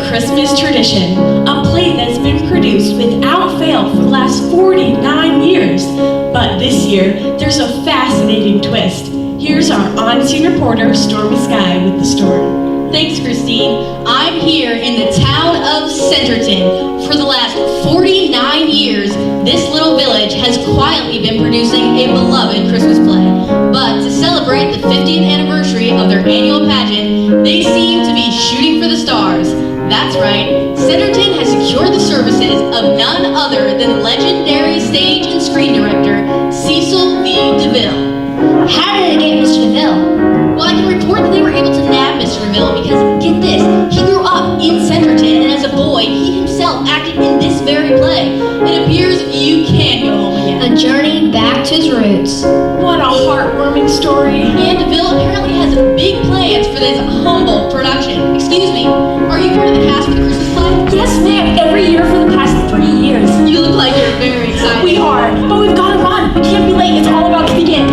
Christmas Tradition, a play that's been produced without fail for the last 49 years. But this year, there's a fascinating twist. Here's our on-scene reporter, Stormy Sky, with the story. Thanks, Christine. I'm here in the town of Centerton. For the last 49 years, this little village has quietly been producing a beloved Christmas play. But to celebrate the 50th anniversary of their annual pageant, they seem to be shooting for the stars. That's right, Centerton has secured the services of none other than legendary stage and screen director Cecil V. DeVille. How did they get Mr. DeVille? Well, I can report that they were able to nab Mr. DeVille because, get this, he grew up in Centerton, and as a boy, he himself acted in this very play. It appears you can go home again. A journey back to his roots. What a heartwarming story. And DeVille apparently has big plans for this humble production. Excuse me, are you part of the cast for the Christmas play? Yes, ma'am, every year for the past 3 years. You look like you're very excited. We are, but we've got to run. We can't be late. It's all about to begin.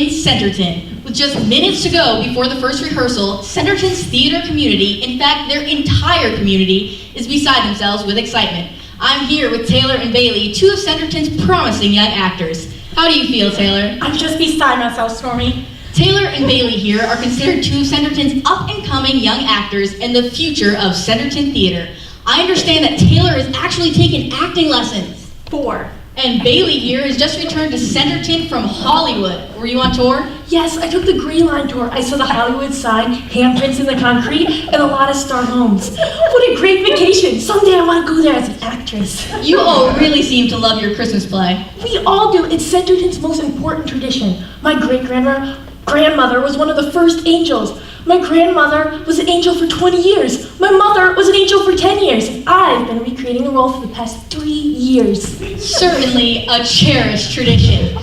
Centerton. With just minutes to go before the first rehearsal, Centerton's theater community, in fact their entire community, is beside themselves with excitement. I'm here with Taylor and Bailey, two of Centerton's promising young actors. How do you feel, Taylor? I'm just beside myself, Stormy. Taylor and Bailey here are considered two of Centerton's up-and-coming young actors and the future of Centerton theater. I understand that Taylor is actually taking acting lessons. 4. And Bailey here has just returned to Centerton from Hollywood. Were you on tour? Yes, I took the Green Line tour. I saw the Hollywood sign, handprints in the concrete, and a lot of star homes. What a great vacation. Someday I want to go there as an actress. You all really seem to love your Christmas play. We all do. It's Centerton's most important tradition. My great-grandmother was one of the first angels. My grandmother was an angel for 20 years. My mother was an angel for 10 years. I've been recreating creating the role for the past 3 years. Certainly a cherished tradition.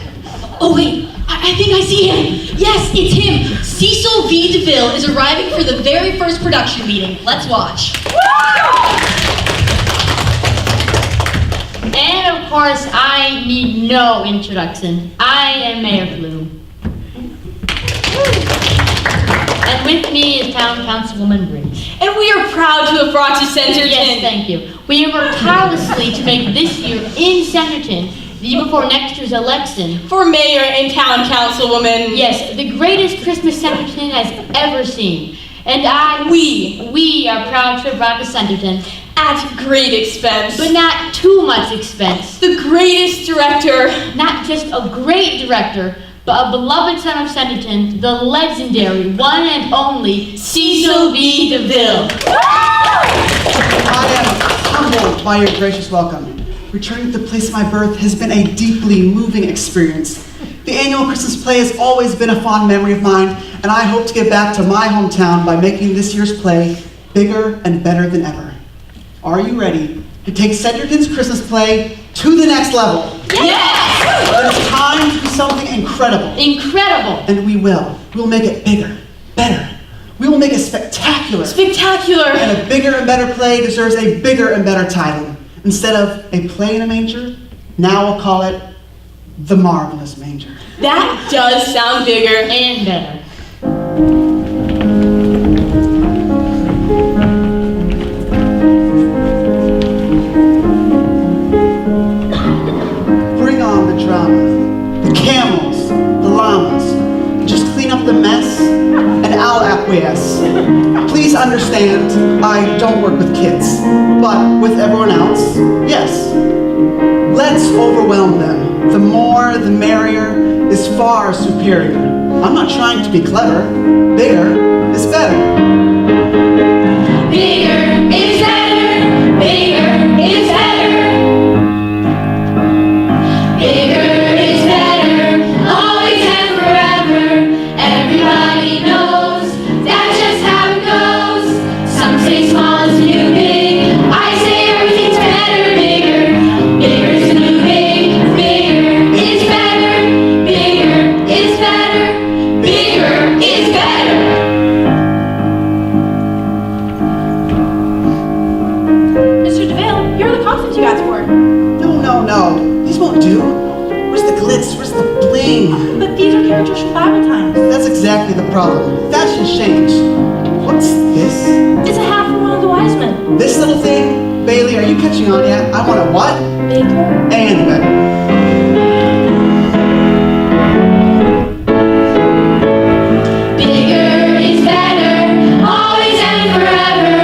Oh wait, I think I see him. Yes, it's him. Cecil V. DeVille is arriving for the very first production meeting. Let's watch. And of course, I need no introduction. I am Mayor Flume. And with me is Town Councilwoman Briggs. And we are proud to have brought to Centerton. Yes, thank you. We have worked tirelessly to make this year in Centerton, the year before next year's election, For mayor and town councilwoman. yes, the greatest Christmas Centerton has ever seen. And we are proud to have brought to Centerton, At great expense. but not too much expense. The greatest director. Not just a great director, but a beloved son of Centerton, the legendary, one and only Cecil V. DeVille. I am humbled by your gracious welcome. Returning to the place of my birth has been a deeply moving experience. The annual Christmas play has always been a fond memory of mine, and I hope to give back to my hometown by making this year's play bigger and better than ever. Are you ready to take Centerton's Christmas play to the next level? Yes! It is time to do something incredible. Incredible. And we will. We'll make it bigger, better. We will make it spectacular. Spectacular. And a bigger and better play deserves a bigger and better title. Instead of A Play in a Manger, now we'll call it The Marvelous Manger. That does sound bigger. And better. Bring on the drama, the camels, the llamas. Just clean up the mess, and I'll acquiesce. Please understand, I don't work with kids, but with everyone else, yes. Let's overwhelm them. The more, the merrier is far superior. I'm not trying to be clever. Bigger is better. Bigger is better. Bigger is better. Bigger is better. Always and forever. Everybody knows that's just how it goes. Some say small is the new big. I say everything's better. Bigger. Bigger is the new big. Bigger is better. Bigger is better. Bigger is better. Mr. DeVille, here are the costumes you asked for. No. These won't do. Where's the glitz? Where's the bling? But these are characters from Bible times. That's exactly the problem. Fashion's changed. What's this? It's a hat from one of the wise men. This little thing? Bailey, are you catching on yet? I want a what? Bigger. And better. Bigger is better, always and forever.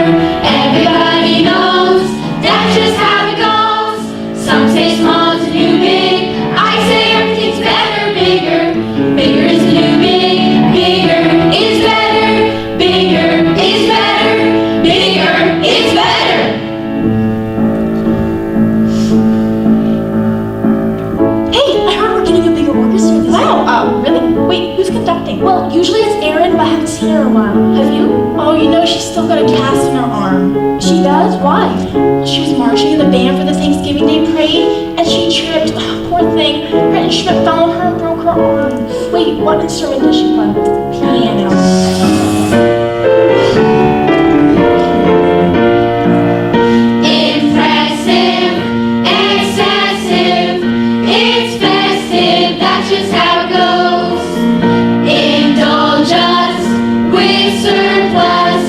Everybody knows that's just how it goes. Some say small is the new big. I say everything's better. Bigger, bigger is the new big. Bigger is better. Bigger is better. Bigger is better. Hey, I heard we're getting a bigger orchestra this year. Wow, really? Wait, who's conducting? Well, usually it's Erin, but I haven't seen her in a while. Have you? Oh, you know, she's still got a cast in her arm. She does? Why? Well, she was marching in the band for the Thanksgiving Day parade, and she tripped. Oh, poor thing. Her instrument fell on her and broke her arm. Wait, what instrument does she play? Piano. Impressive, excessive, it's festive, that's just how it goes. Indulge us with surplus,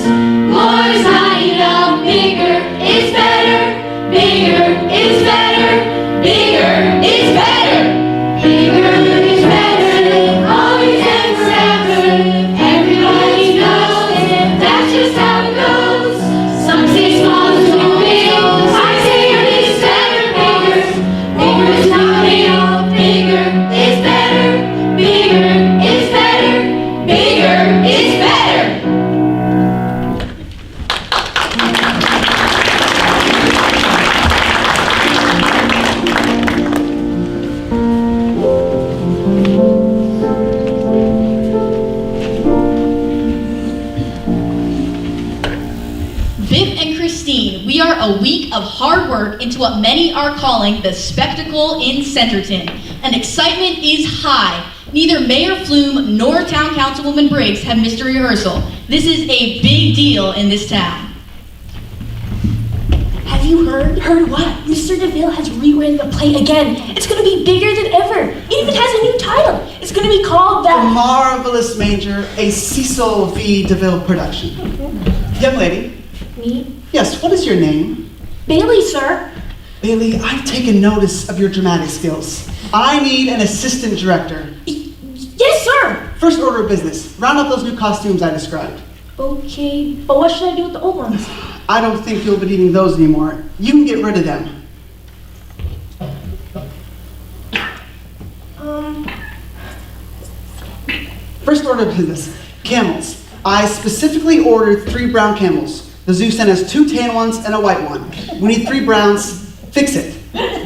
more is not enough. Bigger is better, bigger is better, bigger is better. Bigger is better, always and forever. Everybody knows that's just how it goes. Some say small is too big. I say everything's better. Bigger, bigger is not enough. Bigger is better. Bigger is better. Bigger is better. Viv and Christine, we are a week of hard hard work into what many are calling the spectacle in Centerton, and excitement is high. Neither Mayor Flume nor Town Councilwoman Briggs have missed a rehearsal. This is a big deal in this town. Have you heard? Heard what? Mr. DeVille has rewritten the play again. It's going to be bigger than ever. It even has a new title. It's going to be called The The... Marvelous Manger, a Cecil V. DeVille production. Young lady, Me? yes, what is your name? Bailey, sir. Bailey, I've taken notice of your dramatic skills. I need an assistant director. Yes, sir. First order of business, round up those new costumes I described. Okay, but what should I do with the old ones? I don't think you'll be needing those anymore. You can get rid of them. First order of business, camels. I specifically ordered 3 brown camels. The zoo sent us 2 tan ones and a white one. We need 3 browns. Fix it.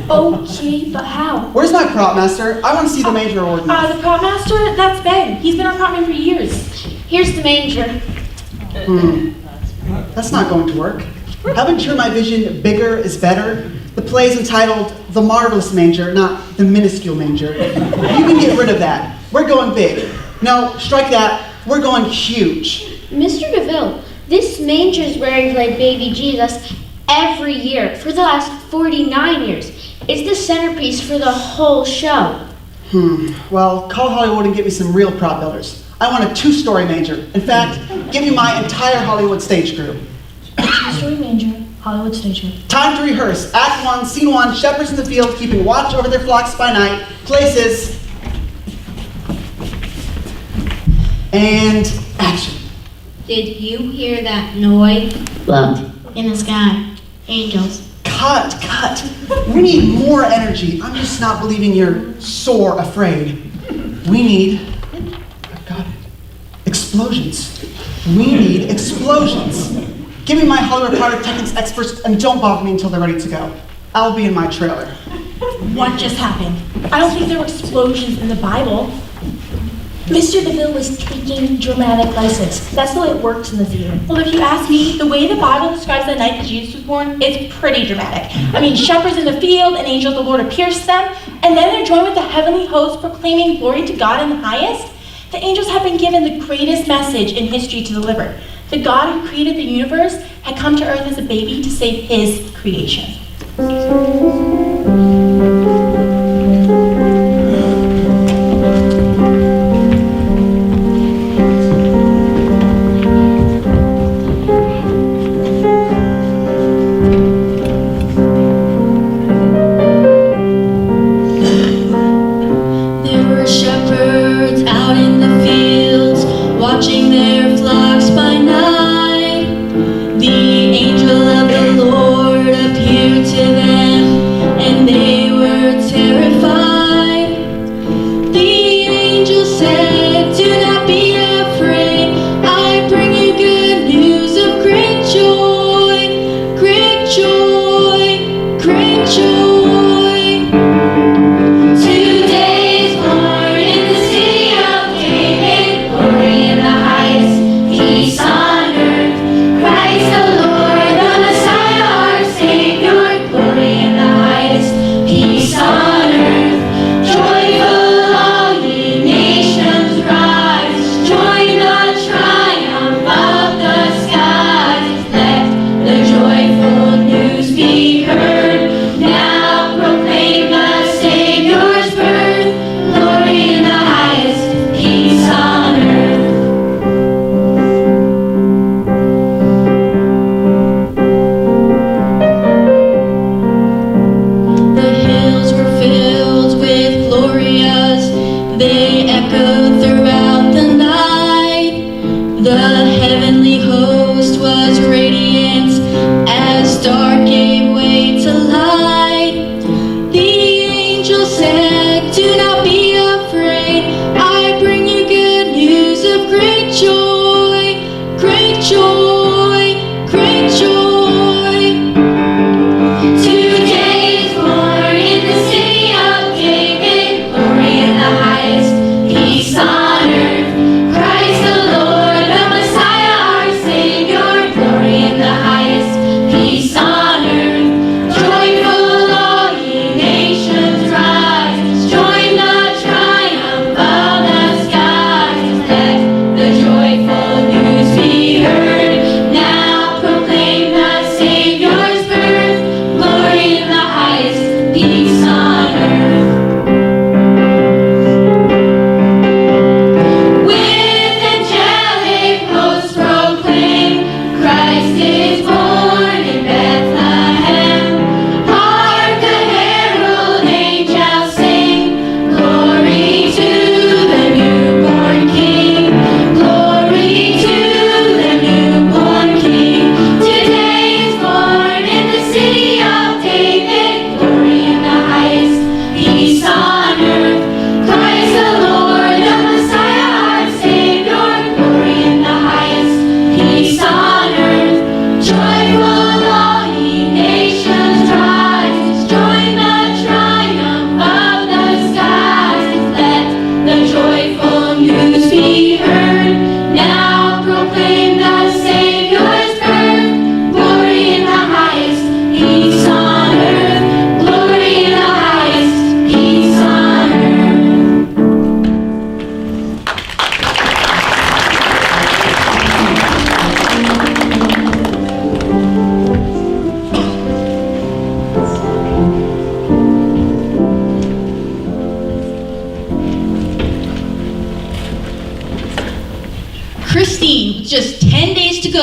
Okay, but how? Where's my prop master? I want to see the manger ordinance. The prop master? That's Ben. He's been our prop man for years. Here's the manger. That's not going to work. Haven't you heard my vision, bigger is better? The play is entitled The Marvelous Manger, not The Minuscule Manger. You can get rid of that. We're going big. No, strike that. We're going huge. Mr. DeVille, this manger is where you played baby Jesus every year for the last 49 years. It's the centerpiece for the whole show. Well, call Hollywood and get me some real prop builders. I want a 2-story manger. In fact, give me my entire Hollywood stage crew. 2-story manger, Hollywood stage show. Time to rehearse. Act 1, Scene 1, shepherds in the field, keeping watch over their flocks by night. Places. And action. Did you hear that noise? Look, in the sky, angels. Cut. We need more energy. I'm just not believing you're sore afraid. We need, I've got it, explosions. We need explosions. Give me my Hollywood pyrotechnics experts and don't bother me until they're ready to go. I'll be in my trailer. What just happened? I don't think there were explosions in the Bible. Mr. DeVille was taking dramatic license. That's the way it works in the theater. Well, if you ask me, the way the Bible describes the night that Jesus was born, it's pretty dramatic. I mean, shepherds in the field, an angel of the Lord appears to them, and then they're joined with the heavenly host proclaiming glory to God in the highest. The angels have been given the greatest message in history to deliver. The God who created the universe had come to earth as a baby to save his creation. Watching their flocks by night, the angel of the Lord appeared to them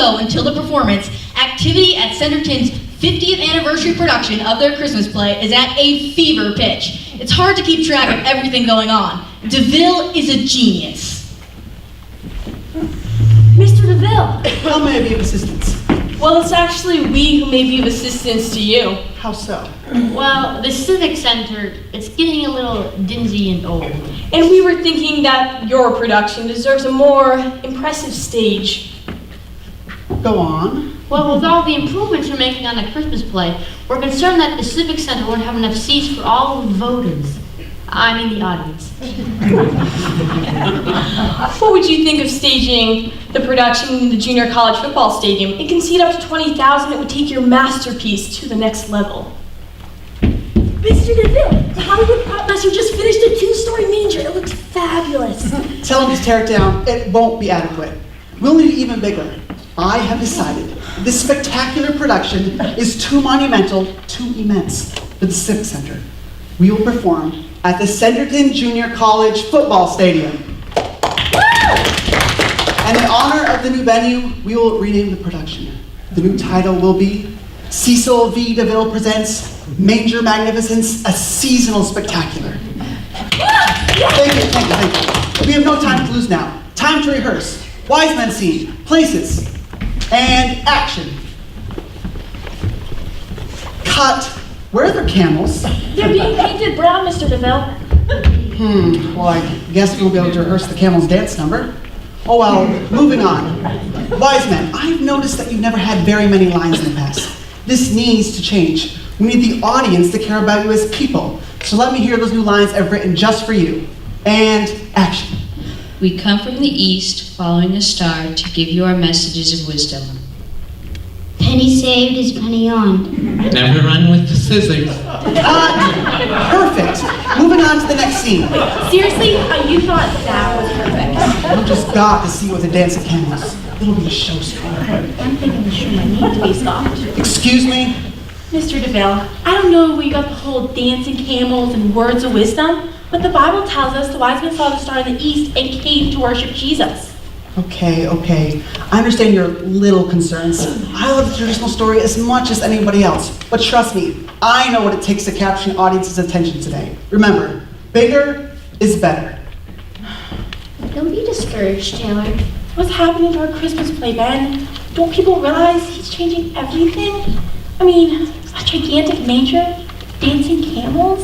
go until the performance, activity at Centerton's 50th anniversary production of their Christmas play is at a fever pitch. It's hard to keep track of everything going on. DeVille is a genius. Mr. DeVille. How may I be of assistance? Well, it's actually we who may be of assistance to you. How so? Well, the Civic Center, it's getting a little dingy and old. And we were thinking that your production deserves a more impressive stage. Go on. Well, with all the improvements you're making on the Christmas play, we're concerned that the Civic Center won't have enough seats for all of the voters. I mean the audience. What would you think of staging the production in the junior college football stadium? It can seat up to 20,000. It would take your masterpiece to the next level. Mr. DeVille, the Hollywood prop master just finished a 2-story manger. It looks fabulous. Tell him to tear it down. It won't be adequate. We'll need it even bigger. I have decided this spectacular production is too monumental, too immense for the Civic Center. We will perform at the Centerton Junior College Football Stadium. And in honor of the new venue, we will rename the production. The new title will be Cecil V. DeVille Presents Manger Magnificence, a Seasonal Spectacular. Thank you. We have no time to lose now. Time to rehearse. Wise men scene, places, and action. Cut. Where are their camels? They're being painted brown, Mr. DeVille. Well, I guess we'll be able to rehearse the camel's dance number. Oh well, moving on. Wise men, I've noticed that you've never had very many lines in the past. This needs to change. We need the audience to care about you as people. So let me hear those new lines I've written just for you. And action. We come from the east, following a star, to give you our messages of wisdom. Penny saved is penny on. Never run with the scissors. Perfect. Moving on to the next scene. Seriously? You thought that was perfect. You just got to see it with the dancing camels. It'll be a showstopper. I'm thinking the show might need to be stopped. Excuse me? Mr. DeVille, I don't know where you got the whole dancing camels and words of wisdom, but the Bible tells us the wise men saw the star in the east and came to worship Jesus. Okay. I understand your little concerns. I love the traditional story as much as anybody else. But trust me, I know what it takes to capture an audience's attention today. Remember, bigger is better. Don't be discouraged, Taylor. What's happening to our Christmas play, Ben? Don't people realize he's changing everything? I mean, a gigantic manger, dancing camels?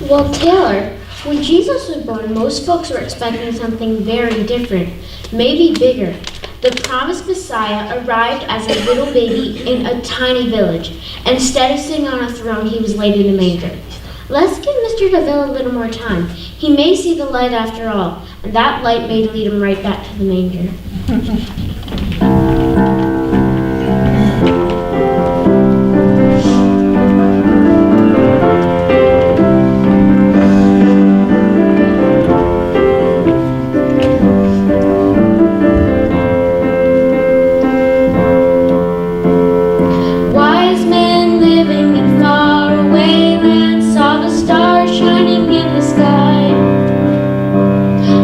Well, Taylor, when Jesus was born, most folks were expecting something very different, maybe bigger. The promised Messiah arrived as a little baby in a tiny village. Instead of sitting on a throne, he was laid in a manger. Let's give Mr. DeVille a little more time. He may see the light after all, and that light may lead him right back to the manger.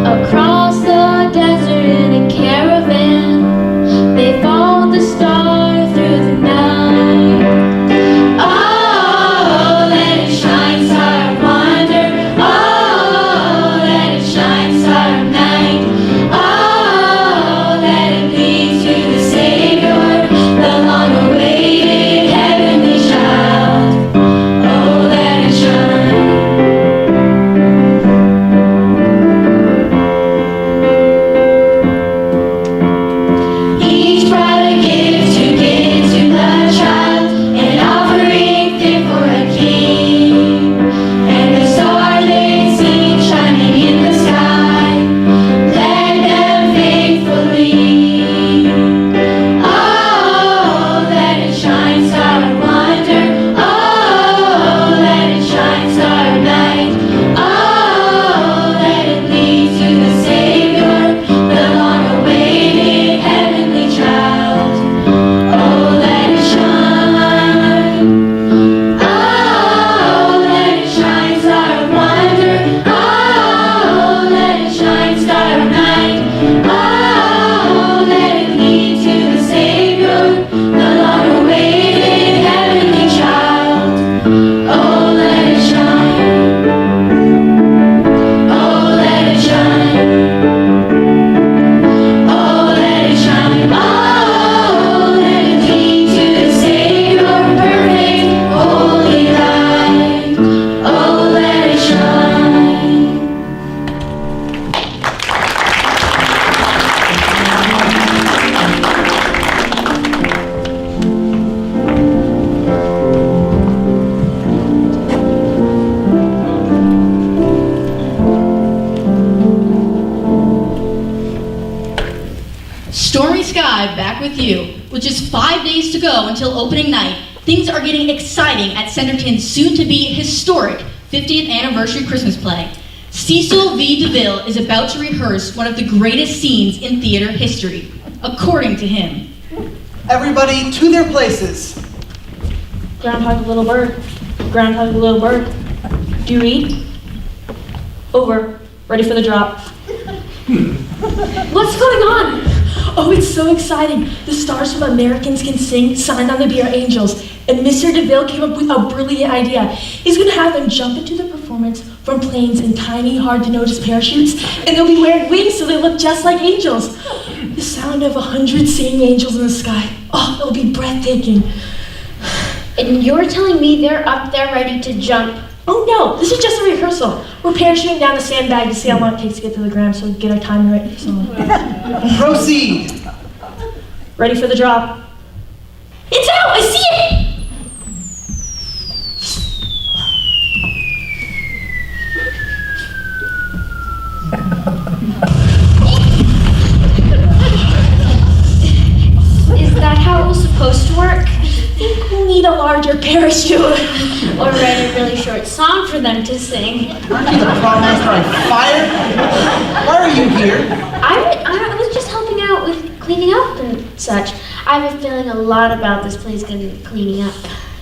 Across the desert in a caravan, they followed the Live back with you. With just 5 days to go until opening night, things are getting exciting at Centerton's soon-to-be historic 50th anniversary Christmas play. Cecil V. DeVille is about to rehearse one of the greatest scenes in theater history, according to him. Everybody to their places. Groundhog Little Bird. Groundhog Little Bird. Do you read? Over. Ready for the drop. What's going on? Oh, it's so exciting. The stars from Americans Can Sing signed on to be our angels. And Mr. DeVille came up with a brilliant idea. He's going to have them jump into the performance from planes in tiny, hard-to-notice parachutes, and they'll be wearing wings so they look just like angels. The sound of 100 singing angels in the sky. Oh, it'll be breathtaking. And you're telling me they're up there ready to jump? Oh no, this is just a rehearsal. We're parachuting down the sandbag to see how long it takes to get to the ground so we get our time right. So. Proceed. Ready for the drop. It's out! I see it! Is that how it was supposed to work? I think we'll need a larger parachute. Or write a really short song for them to sing? Aren't you the prom master on fire? Why are you here? I was just helping out with cleaning up and such. I have a feeling a lot about this place going to be cleaning up.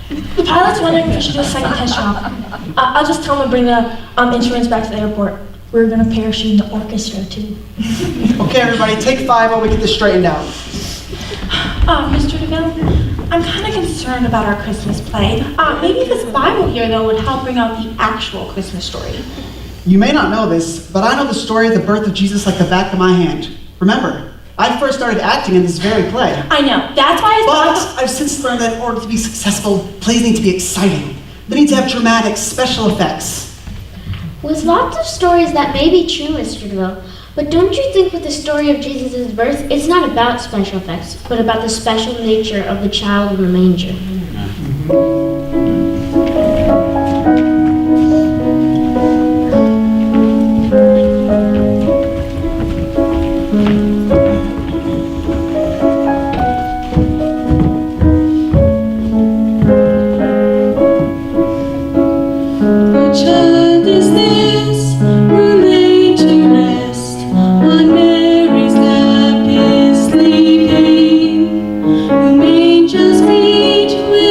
The pilot's wondering if we should do a second test drop. I'll just tell him to bring the instruments back to the airport. We're gonna parachute in the orchestra too. Okay, everybody, take 5 while we get this straightened out. Mr. DeVille, I'm kind of concerned about our Christmas play. Maybe this Bible here, though, would help bring out the actual Christmas story. You may not know this, but I know the story of the birth of Jesus like the back of my hand. Remember, I first started acting in this very play. I know. That's why I But thought... I've since learned that in order to be successful, plays need to be exciting. They need to have dramatic special effects. With lots of stories that may be true, Mr. DeVille, but don't you think with the story of Jesus' birth, it's not about special effects, but about the special nature of the child in the manger? Just meet with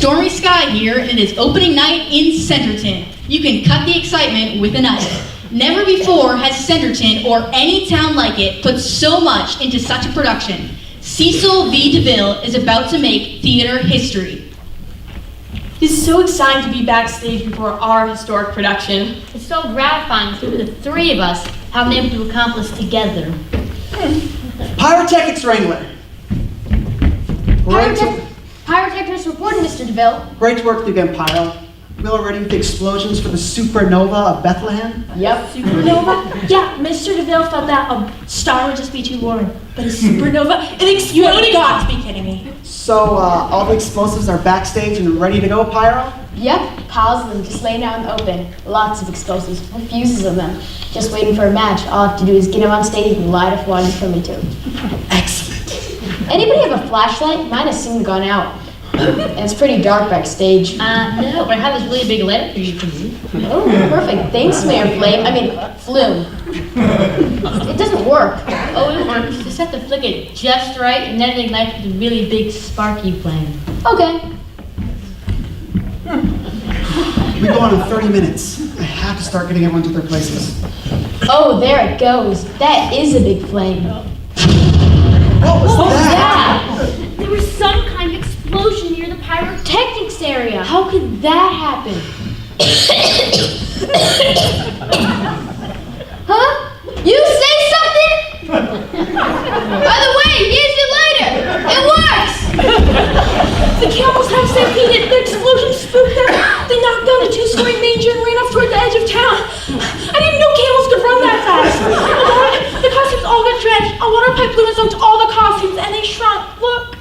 stormy sky here, and it is opening night in Centerton. You can cut the excitement with a knife. Never before has Centerton, or any town like it, put so much into such a production. Cecil B. DeVille is about to make theater history. It's so exciting to be backstage before our historic production. It's so gratifying to the three of us have been able to accomplish together. Pyrotechnics Wrangler. Pyrotechnics reporting, Mr. DeVille. Great work again, Pyro. We all ready with the explosions for the supernova of Bethlehem? Yep. Supernova? Yeah, Mr. DeVille thought that a star would just be too warm. But a supernova, it exploded. You have got to be kidding me. So, all the explosives are backstage and ready to go, Pyro? Yep, piles of them just laying out in the open. Lots of explosives, fuses of them. Just waiting for a match. All I have to do is get them on stage and light up one for me too. Excellent. Anybody have a flashlight? Mine has soon gone out. And it's pretty dark backstage. No, but I have this really big letter for you to read. Oh, perfect. Thanks, Mayor Flume. It doesn't work. Oh, it works. Just have to flick it just right, and then it ignites with a really big sparky flame. Okay. We go on in 30 minutes. I have to start getting everyone to their places. Oh, there it goes. That is a big flame. What was that? There was some kind of explosion near the pyrotechnics area. How could that happen? Huh? You say something? By the way, here's your lighter. It works. The camels have stampeded. The explosion spooked them. They knocked down the two-story manger and ran off toward the edge of town. I didn't know camels could run that fast. The costumes all got drenched. A water pipe blew and soaked all the costumes, and they shrunk. Look.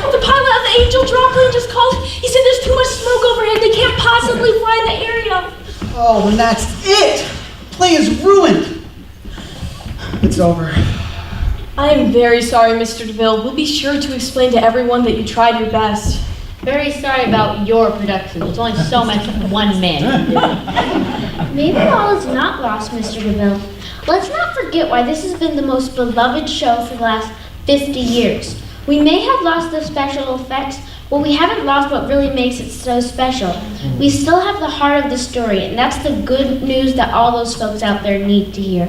The pilot of the Angel drop plane just called. He said there's too much smoke overhead. They can't possibly fly in the area. Oh, and that's it! Play is ruined! It's over. I am very sorry, Mr. DeVille. We'll be sure to explain to everyone that you tried your best. Very sorry about your production. It's only so much one man. Maybe all is not lost, Mr. DeVille. Let's not forget why this has been the most beloved show for the last 50 years. We may have lost the special effects, but we haven't lost what really makes it so special. We still have the heart of the story, and that's the good news that all those folks out there need to hear.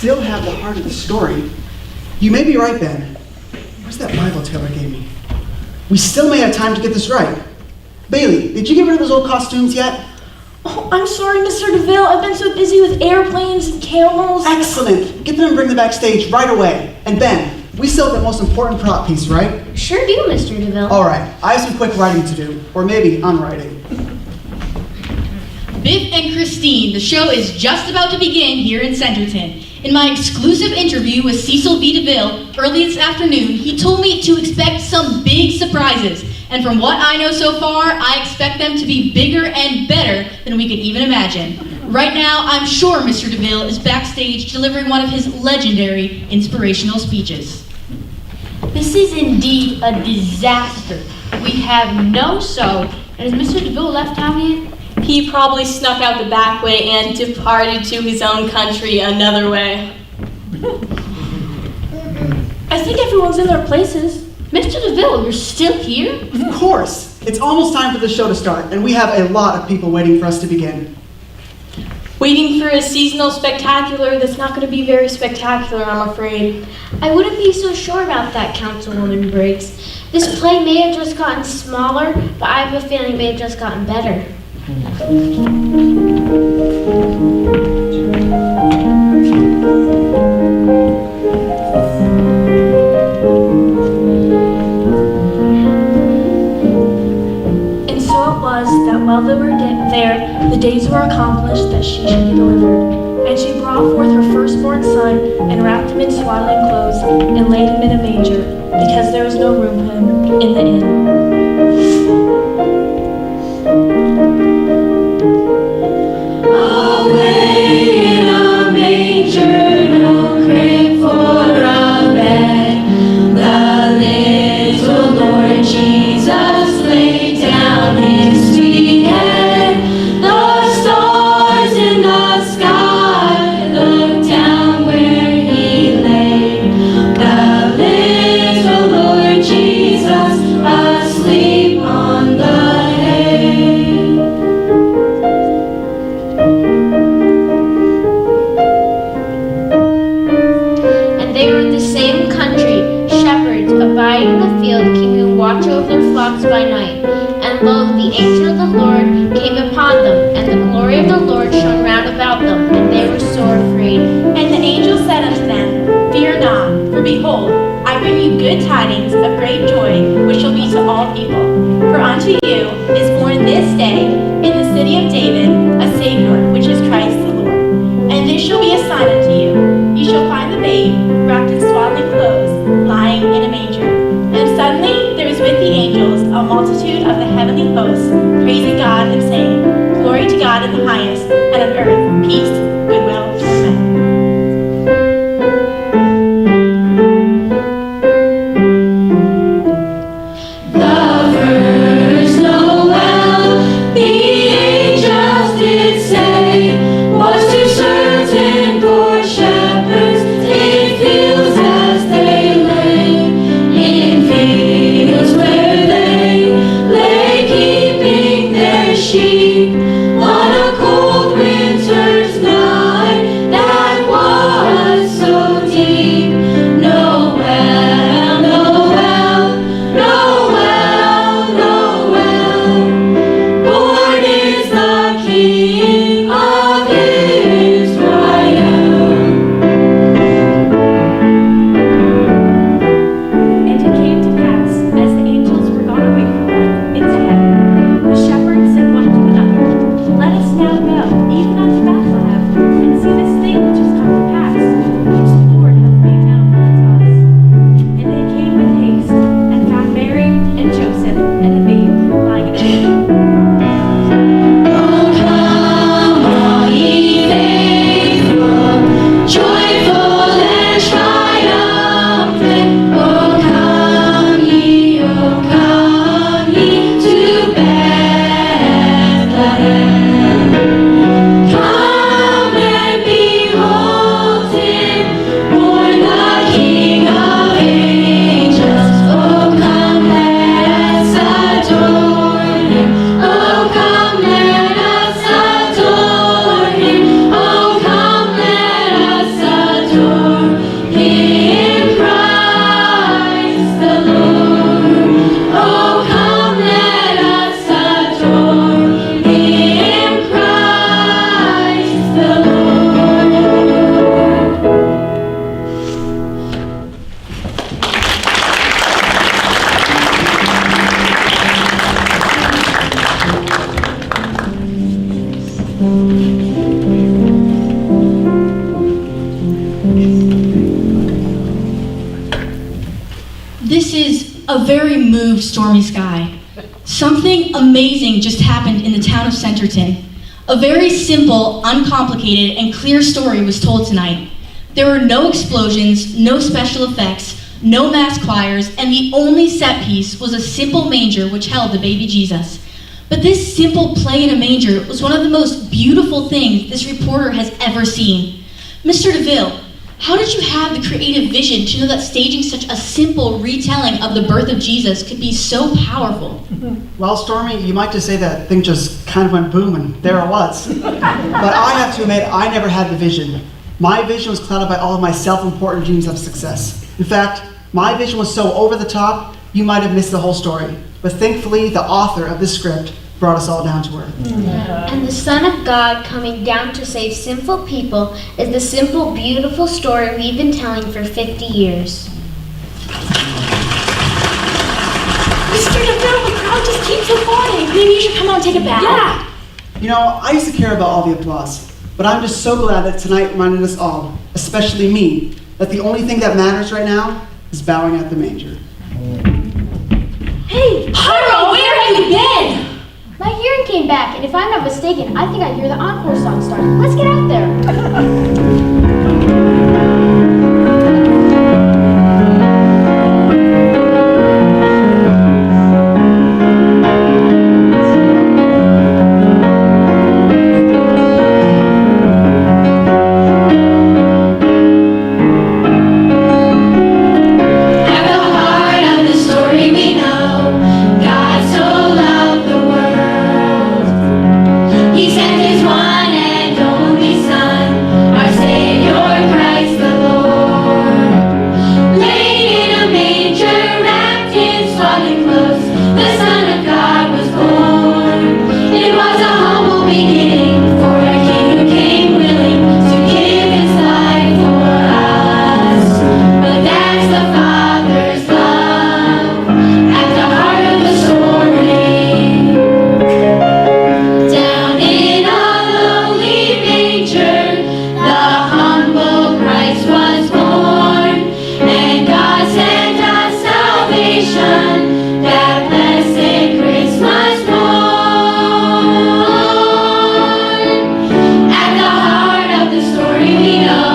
still have the heart of the story. You may be right, Ben. Where's that Bible Taylor gave me? We still may have time to get this right. Bailey, did you get rid of those old costumes yet? Oh, I'm sorry, Mr. DeVille. I've been so busy with airplanes and camels. Excellent. Get them and bring them backstage right away. And Ben, we still have the most important prop piece, right? Sure do, Mr. DeVille. All right. I have some quick writing to do. Or maybe unwriting. Biff and Christine, the show is just about to begin here in Centerton. In my exclusive interview with Cecil B. DeVille early this afternoon, he told me to expect some big surprises. And from what I know so far, I expect them to be bigger and better than we could even imagine. Right now, I'm sure Mr. DeVille is backstage delivering one of his legendary inspirational speeches. This is indeed a disaster. We have no show, and has Mr. DeVille left town yet? He probably snuck out the back way and departed to his own country another way. I think everyone's in their places. Mr. DeVille, you're still here? Of course. It's almost time for the show to start, and we have a lot of people waiting for us to begin. Waiting for a seasonal spectacular that's not going to be very spectacular, I'm afraid. I wouldn't be so sure about that, Councilwoman Briggs. This play may have just gotten smaller, but I have a feeling it may have just gotten better. And so it was that while they were there, the days were accomplished that she should be delivered. And she brought forth her firstborn son, and wrapped him in swaddling clothes, and laid him in a manger, because there was no room for him in the inn. By night. And lo, the angel of the Lord came upon them, and the glory of the Lord shone round about them, and they were sore afraid. And the angel said unto them, Fear not, for behold, I bring you good tidings of great joy, which shall be to all people. For unto you is born this day in the city of David a Savior, which is Christ the Lord. And this shall be a sign unto you. You shall find the babe wrapped in swaddling clothes, lying in a manger. And suddenly there was with the angels a multitude of the heavenly hosts, praising God and saying, Glory to God in the highest, and on earth peace, goodwill toward men. a very moved stormy sky. Something amazing just happened in the town of Centerton. A very simple, uncomplicated, and clear story was told tonight. There were no explosions, no special effects, no mass choirs, and the only set piece was a simple manger which held the baby Jesus. But this simple play in a manger was one of the most beautiful things this reporter has ever seen. Mr. DeVille, how did you have the creative vision to know that staging such a simple retelling of the birth of Jesus could be so powerful? Well, Stormy, you might just say that thing just kind of went boom and there it was. But I have to admit, I never had the vision. My vision was clouded by all of my self-important dreams of success. In fact, my vision was so over the top, you might have missed the whole story. But thankfully, the author of this script brought us all down to earth. And the Son of God coming down to save sinful people is the simple, beautiful story we've been telling for 50 years. Mr. DeVille, the crowd just keeps applauding. Maybe you should come out and take a bow. Yeah. You know, I used to care about all the applause, but I'm just so glad that tonight reminded us all, especially me, that the only thing that matters right now is bowing at the manger. Hey, Pyro, where have you been? My hearing came back, and if I'm not mistaken, I think I hear the encore song starting. Let's get out there. That blessed Christmas morn, at the heart of the story we know.